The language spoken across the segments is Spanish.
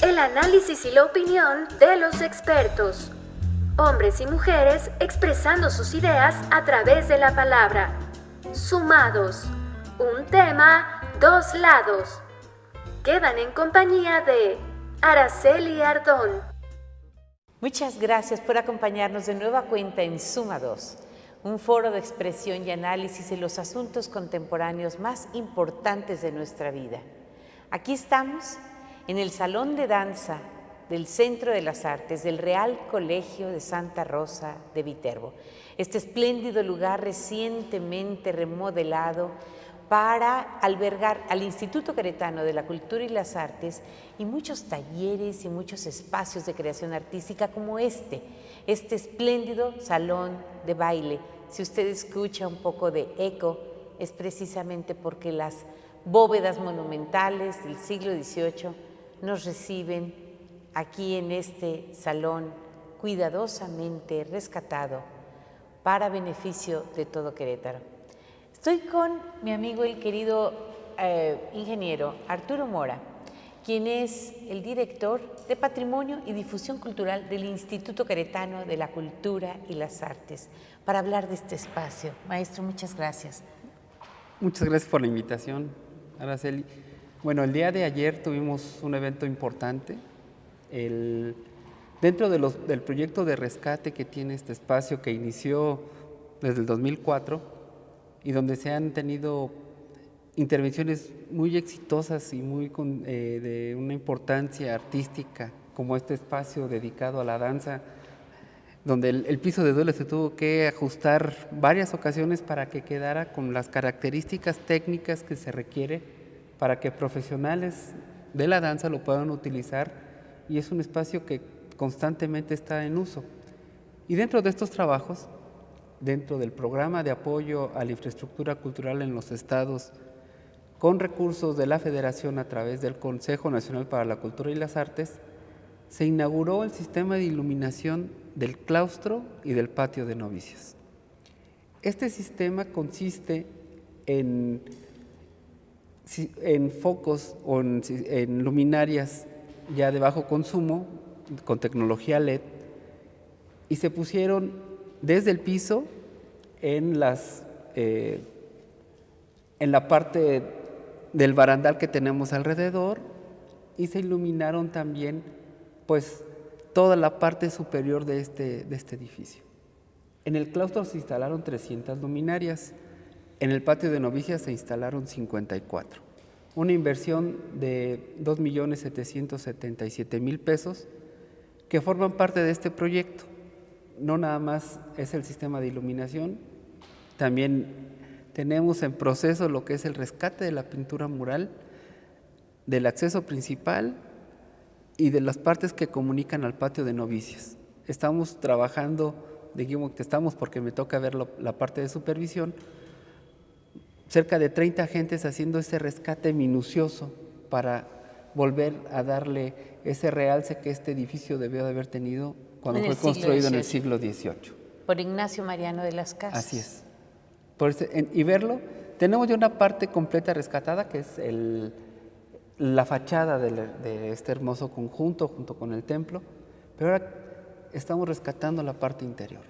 El análisis y la opinión de los expertos. Hombres y mujeres expresando sus ideas a través de la palabra. Sumados. Un tema, dos lados. Quedan en compañía de Araceli Ardón. Muchas gracias por acompañarnos de nueva cuenta en Sumados, un foro de expresión y análisis de los asuntos contemporáneos más importantes de nuestra vida. Aquí estamos en el Salón de Danza del Centro de las Artes del Real Colegio de Santa Rosa de Viterbo. Este espléndido lugar recientemente remodelado para albergar al Instituto Queretano de la Cultura y las Artes y muchos talleres y muchos espacios de creación artística como este espléndido salón de baile. Si usted escucha un poco de eco, es precisamente porque las bóvedas monumentales del siglo XVIII nos reciben aquí en este salón cuidadosamente rescatado para beneficio de todo Querétaro. Estoy con mi amigo el querido ingeniero Arturo Mora, quien es el director de Patrimonio y Difusión Cultural del Instituto Queretano de la Cultura y las Artes, para hablar de este espacio. Maestro, muchas gracias. Muchas gracias por la invitación, Araceli. Bueno, el día de ayer tuvimos un evento importante. Dentro del proyecto de rescate que tiene este espacio, que inició desde el 2004 y donde se han tenido intervenciones muy exitosas y de una importancia artística, como este espacio dedicado a la danza, donde el piso de duelo se tuvo que ajustar varias ocasiones para que quedara con las características técnicas que se requiere para que profesionales de la danza lo puedan utilizar, y es un espacio que constantemente está en uso. Y dentro de estos trabajos, dentro del programa de apoyo a la infraestructura cultural en los estados, con recursos de la Federación a través del Consejo Nacional para la Cultura y las Artes, se inauguró el sistema de iluminación del claustro y del patio de novicios. Este sistema consiste en focos o en luminarias ya de bajo consumo, con tecnología LED, y se pusieron desde el piso en la parte del barandal que tenemos alrededor, y se iluminaron también pues toda la parte superior de este edificio. En el claustro se instalaron 300 luminarias, en el patio de novicias se instalaron 54. Una inversión de 2.777.000 pesos que forman parte de este proyecto. No nada más es el sistema de iluminación, también tenemos en proceso lo que es el rescate de la pintura mural, del acceso principal y de las partes que comunican al patio de novicias. Estamos trabajando, digo que estamos porque me toca ver la parte de supervisión, cerca de 30 agentes haciendo ese rescate minucioso para volver a darle ese realce que este edificio debió de haber tenido cuando fue construido en el siglo XVIII. Por Ignacio Mariano de las Casas. Así es. Y verlo, tenemos ya una parte completa rescatada, que es la fachada de este hermoso conjunto, junto con el templo, pero ahora estamos rescatando la parte interior,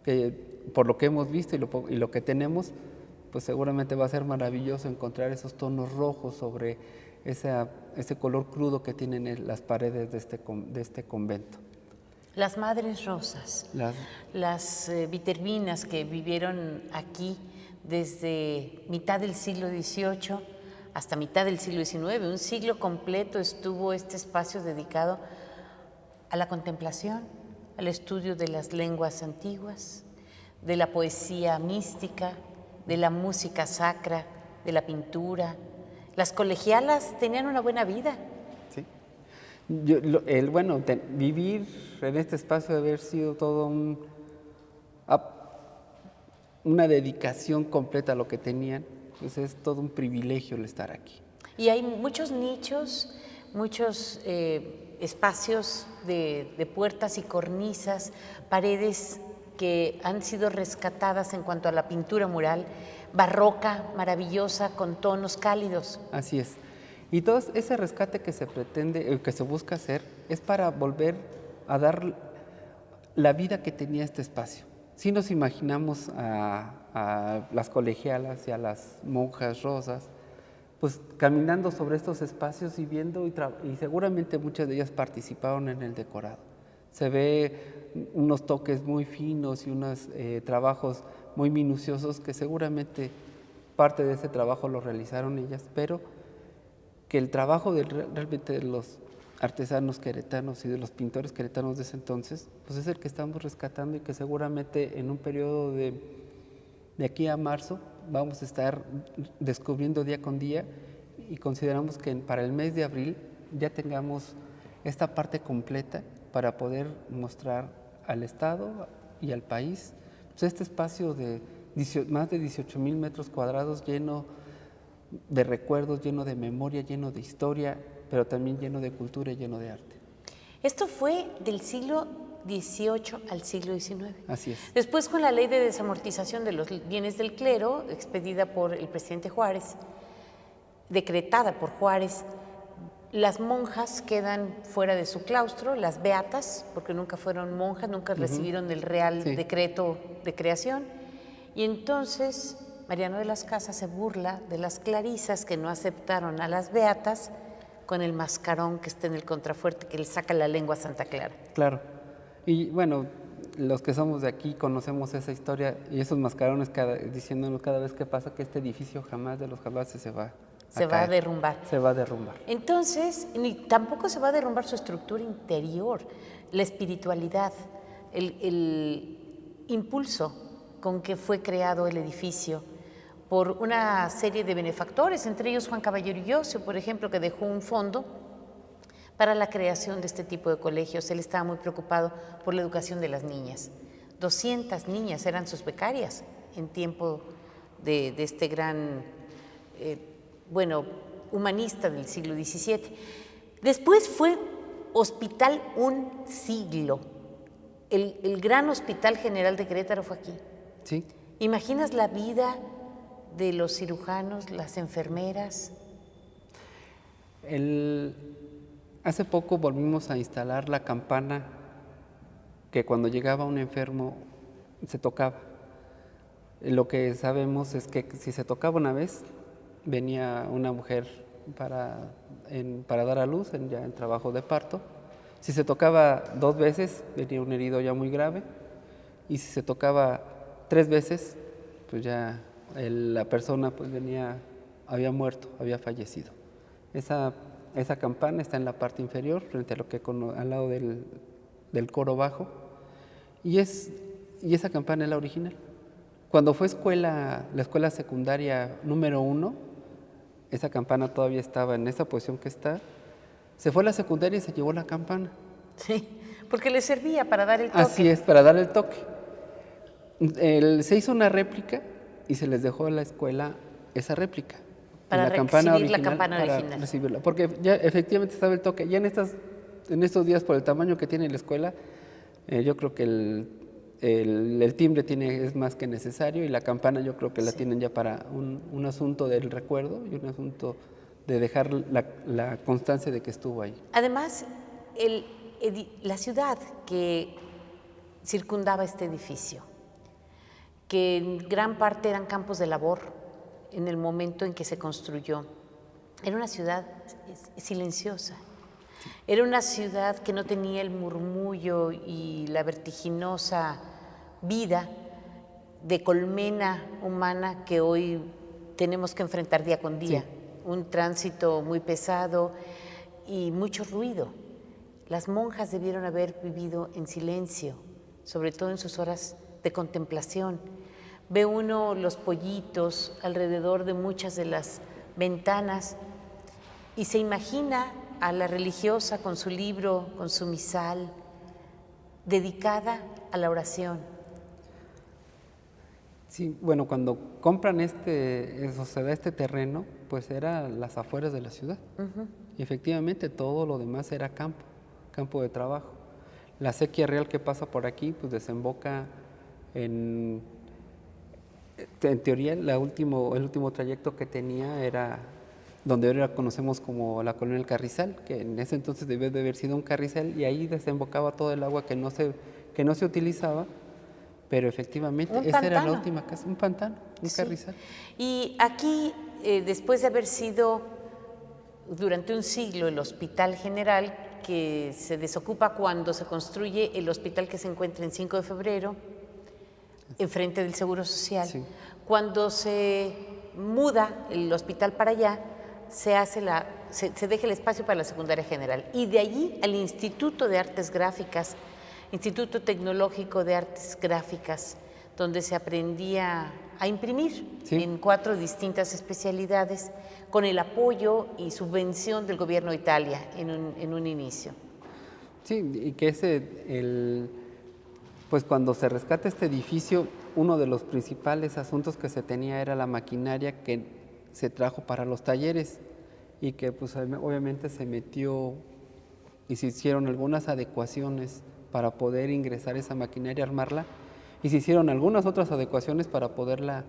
que por lo que hemos visto y lo que tenemos, pues seguramente va a ser maravilloso encontrar esos tonos rojos sobre ese color crudo que tienen las paredes de este convento. Las Madres Rosas, las viterbinas que vivieron aquí desde mitad del siglo XVIII hasta mitad del siglo XIX, un siglo completo estuvo este espacio dedicado a la contemplación, al estudio de las lenguas antiguas, de la poesía mística, de la música sacra, de la pintura. Las colegialas tenían una buena vida. Sí. Vivir en este espacio debe haber sido todo una dedicación completa a lo que tenían, pues es todo un privilegio el estar aquí. Y hay muchos nichos, muchos espacios de puertas y cornisas, paredes que han sido rescatadas en cuanto a la pintura mural, barroca, maravillosa, con tonos cálidos. Así es. Y todo ese rescate que se pretende, que se busca hacer, es para volver a dar la vida que tenía este espacio. Si nos imaginamos a las colegialas y a las monjas rosas, pues caminando sobre estos espacios y viendo, y seguramente muchas de ellas participaron en el decorado. Se ve unos toques muy finos y unos trabajos muy minuciosos que seguramente parte de ese trabajo lo realizaron ellas, pero que el trabajo realmente de los artesanos queretanos y de los pintores queretanos de ese entonces, pues es el que estamos rescatando y que seguramente en un periodo de aquí a marzo vamos a estar descubriendo día con día, y consideramos que para el mes de abril ya tengamos esta parte completa para poder mostrar al Estado y al país pues este espacio de más de 18,000 metros cuadrados lleno de recuerdos, lleno de memoria, lleno de historia, pero también lleno de cultura y lleno de arte. Esto fue del siglo XVIII al siglo XIX. Así es. Después, con la ley de desamortización de los bienes del clero, expedida por el presidente Juárez, decretada por Juárez, las monjas quedan fuera de su claustro, las beatas, porque nunca fueron monjas, nunca recibieron el real decreto de creación, y entonces Mariano de las Casas se burla de las clarisas que no aceptaron a las beatas con el mascarón que está en el contrafuerte, que le saca la lengua a Santa Clara. Claro. Y bueno, los que somos de aquí conocemos esa historia y esos mascarones diciéndonos cada vez que pasa que este edificio jamás de los jamases se va a derrumbar. Se va a derrumbar. Entonces, tampoco se va a derrumbar su estructura interior, la espiritualidad, el impulso con que fue creado el edificio por una serie de benefactores, entre ellos Juan Caballero Illosio, por ejemplo, que dejó un fondo para la creación de este tipo de colegios. Él estaba muy preocupado por la educación de las niñas. 200 niñas eran sus becarias en tiempo de este gran, humanista del siglo XVII. Después fue hospital un siglo. El gran Hospital General de Querétaro fue aquí. Sí. ¿Imaginas la vida de los cirujanos, las enfermeras? Hace poco volvimos a instalar la campana que cuando llegaba un enfermo se tocaba. Lo que sabemos es que si se tocaba una vez, venía una mujer para dar a luz ya en trabajo de parto. Si se tocaba 2 veces, venía un herido ya muy grave. Y si se tocaba 3 veces, pues ya la persona pues había muerto, había fallecido. Esa campana está en la parte inferior, frente a al lado del coro bajo, y esa campana es la original. Cuando fue la escuela secundaria número 1, esa campana todavía estaba en esa posición que está. Se fue a la secundaria y se llevó la campana. Sí, porque le servía para dar el toque. Así es, para dar el toque. Se hizo una réplica y se les dejó a la escuela esa réplica. Para la recibir la campana original. Para recibirla, porque ya efectivamente estaba el toque. Ya en estos días, por el tamaño que tiene la escuela, yo creo que el timbre es más que necesario, y la campana yo creo que la tienen ya para un asunto del recuerdo y un asunto de dejar la constancia de que estuvo ahí. Además, la ciudad que circundaba este edificio, que en gran parte eran campos de labor en el momento en que se construyó, era una ciudad silenciosa. Era una ciudad que no tenía el murmullo y la vertiginosa vida de colmena humana que hoy tenemos que enfrentar día con día. Sí. Un tránsito muy pesado y mucho ruido. Las monjas debieron haber vivido en silencio, sobre todo en sus horas de contemplación. Ve uno los pollitos alrededor de muchas de las ventanas y se imagina a la religiosa con su libro, con su misal, dedicada a la oración. Sí, bueno, cuando compran se da este terreno, pues era las afueras de la ciudad. Y efectivamente todo lo demás era campo de trabajo. La sequía real que pasa por aquí, pues desemboca en teoría el último trayecto que tenía era donde ahora conocemos como la colonia El Carrizal, que en ese entonces debió de haber sido un carrizal, y ahí desembocaba todo el agua que no se utilizaba, pero efectivamente esa era la última casa, un pantano, un carrizal. Y aquí, después de haber sido durante un siglo el Hospital General, que se desocupa cuando se construye el hospital que se encuentra en 5 de febrero, enfrente del Seguro Social. Sí. Cuando se muda el hospital para allá, se deja el espacio para la secundaria general. Y de allí al Instituto de Artes Gráficas, Instituto Tecnológico de Artes Gráficas, donde se aprendía a imprimir en 4 distintas especialidades, con el apoyo y subvención del gobierno de Italia en un inicio. Sí, y que pues cuando se rescata este edificio, uno de los principales asuntos que se tenía era la maquinaria que se trajo para los talleres, y que pues obviamente se metió y se hicieron algunas adecuaciones para poder ingresar esa maquinaria, armarla, y se hicieron algunas otras adecuaciones para poderla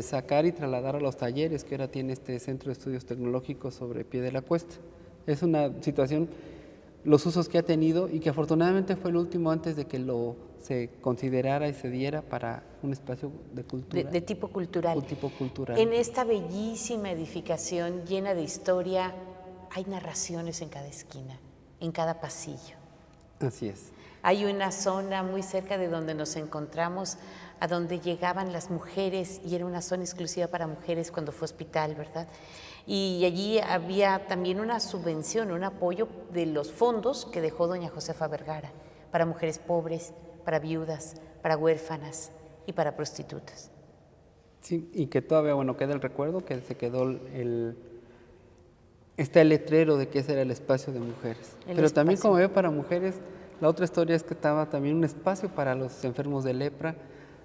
sacar y trasladar a los talleres que ahora tiene este Centro de Estudios Tecnológicos sobre Pie de la Cuesta. Es una situación, los usos que ha tenido, y que afortunadamente fue el último antes de que se considerara y se diera para un espacio de cultura. De tipo cultural. De tipo cultural. En esta bellísima edificación llena de historia, hay narraciones en cada esquina, en cada pasillo. Así es. Hay una zona muy cerca de donde nos encontramos, a donde llegaban las mujeres, y era una zona exclusiva para mujeres cuando fue hospital, ¿verdad? Y allí había también una subvención, un apoyo de los fondos que dejó doña Josefa Vergara para mujeres pobres, para viudas, para huérfanas y para prostitutas. Sí, y que todavía, queda el recuerdo que se quedó está el letrero de que ese era el espacio de mujeres. Pero también, como veo, para mujeres, la otra historia es que estaba también un espacio para los enfermos de lepra.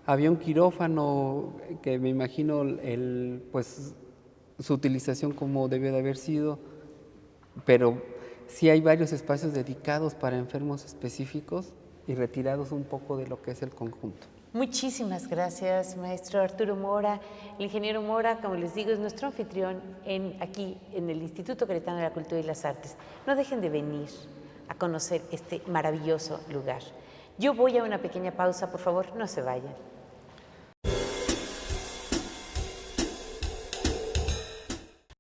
Había un quirófano que me imagino pues su utilización como debió de haber sido, pero sí hay varios espacios dedicados para enfermos específicos y retirados un poco de lo que es el conjunto. Muchísimas gracias, maestro Arturo Mora. El ingeniero Mora, como les digo, es nuestro anfitrión aquí en el Instituto Queretano de la Cultura y las Artes. No dejen de venir a conocer este maravilloso lugar. Yo voy a una pequeña pausa, por favor, no se vayan.